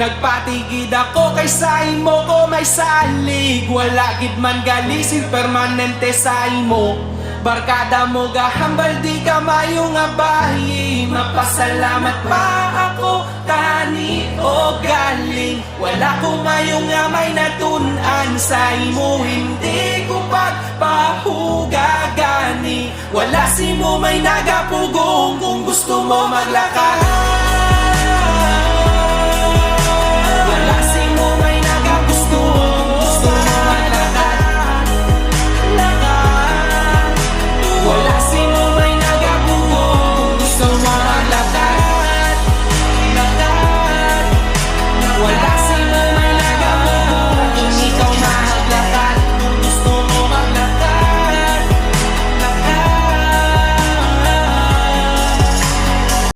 Nagpatigid ako kay sa imo ko may salig. Wala gid man galisin permanente sa imo. Barkada mo gahambal di ka mayo nga bayi. Mapasalamat pa ako tani o galing. Wala ko mayo nga may natun-an sa imo. Hindi ko pagpahugagani. Wala si mo may nagapugong. Kung gusto mo maglakad